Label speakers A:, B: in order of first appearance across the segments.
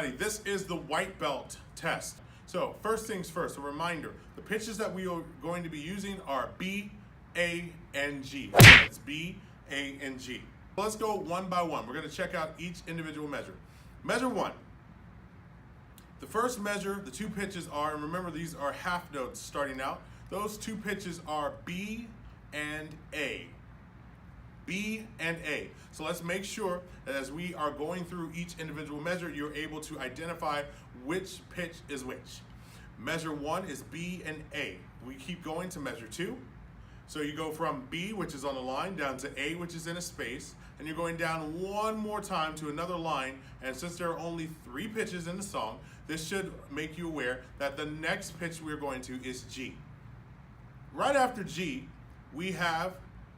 A: Karate. This is the white belt test. So first things first, a reminder, the pitches that we are going to be using are B, A, and G. That's B, A, and G. Let's go one by one. We're going to check out each individual measure. Measure one. The first measure, the two pitches are, and remember these are half notes starting out, those two pitches are B and A. B and A. So let's make sure that as we are going through each individual measure, you're able to identify which pitch is which. Measure one is B and A. We keep going to measure two. So you go from B, which is on the line, down to A, which is in a space, and you're going down one more time to another line, and since there are only three pitches in the song, this should make you aware that the next pitch we're going to is G. Right after G, we have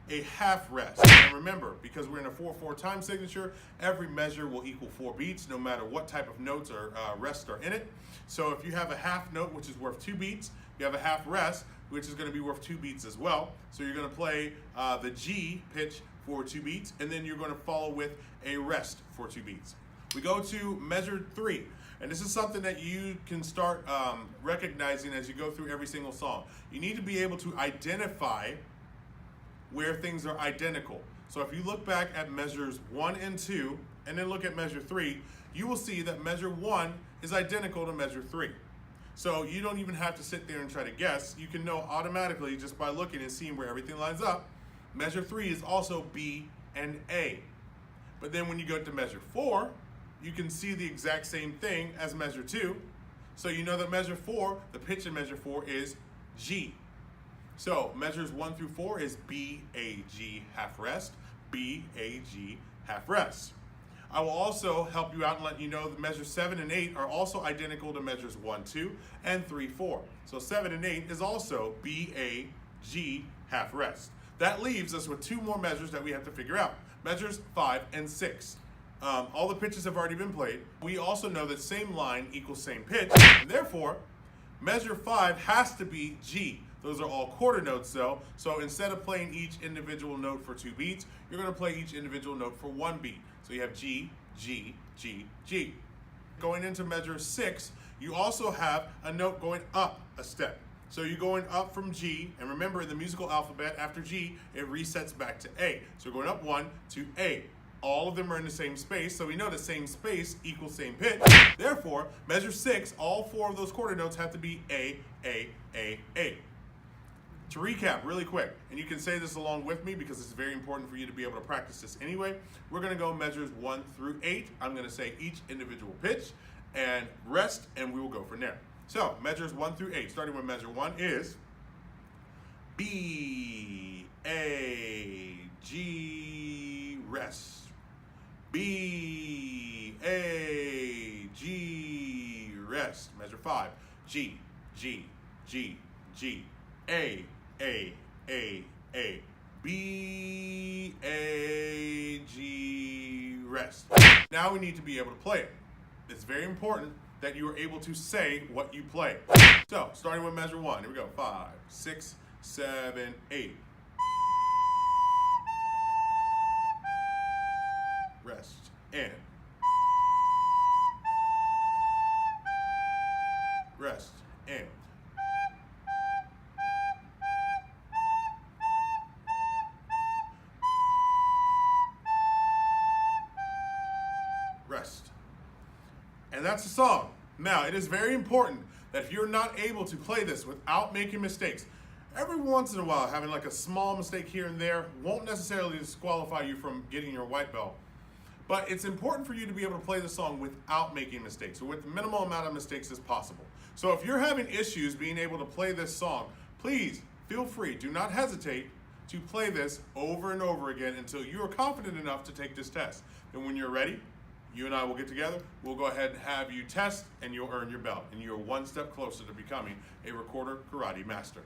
A: a half rest. And remember, because we're in a 4/4 time signature, every measure will equal 4 beats, no matter what type of notes or rests are in it. So if you have a half note, which is worth 2 beats, you have a half rest, which is going to be worth 2 beats as well. So you're going to play the G pitch for 2 beats, and then you're going to follow with a rest for 2 beats. We go to measure 3. And this is something that you can start recognizing as you go through every single song. You need to be able to identify where things are identical. So if you look back at measures 1 and 2, and then look at measure 3, you will see that measure 1 is identical to measure 3. So you don't even have to sit there and try to guess. You can know automatically just by looking and seeing where everything lines up. Measure 3 is also B and A. But then when you go to measure 4, you can see the exact same thing as measure 2. So you know that measure 4, the pitch in measure 4 is G. So measures 1 through 4 is B, A, G, half rest, B, A, G, half rest. I will also help you out and let you know that measures 7 and 8 are also identical to measures 1, 2, and 3, 4. So 7 and 8 is also B, A, G, half rest. That leaves us with 2 more measures that we have to figure out. Measures 5 and 6. All the pitches have already been played. We also know that same line equals same pitch, and therefore, measure 5 has to be G. Those are all quarter notes though, so instead of playing each individual note for 2 beats, you're going to play each individual note for 1 beat. So you have G, G, G, G. Going into measure 6, you also have a note going up a step. So you're going up from G, and remember in the musical alphabet, after G, it resets back to A. So you're going up 1 to A. All of them are in the same space, so we know the same space equals same pitch. Therefore, measure 6, all 4 of those quarter notes have to be A, A, A, A. To recap really quick, and you can say this along with me because it's very important for you to be able to practice this anyway, we're going to go measures 1 through 8. I'm going to say each individual pitch and rest, and we will go from there. So, measures 1 through 8, starting with measure 1 is B, A, G, rest. B, A, G, rest. Measure 5, G, G, G, G, A, A, B, A, G, rest. Now we need to be able to play it. It's very important that you are able to say what you play. So, starting with measure 1, here we go, 5, 6, 7, 8. Rest, and rest, and rest. And that's the song. Now, it is very important that if you're not able to play this without making mistakes, every once in a while having like a small mistake here and there won't necessarily disqualify you from getting your white belt. But it's important for you to be able to play the song without making mistakes, or with the minimal amount of mistakes as possible. So if you're having issues being able to play this song, please feel free, do not hesitate to play this over and over again until you are confident enough to take this test. And when you're ready, you and I will get together, we'll go ahead and have you test, and you'll earn your belt. And you're one step closer to becoming a Recorder Karate Master.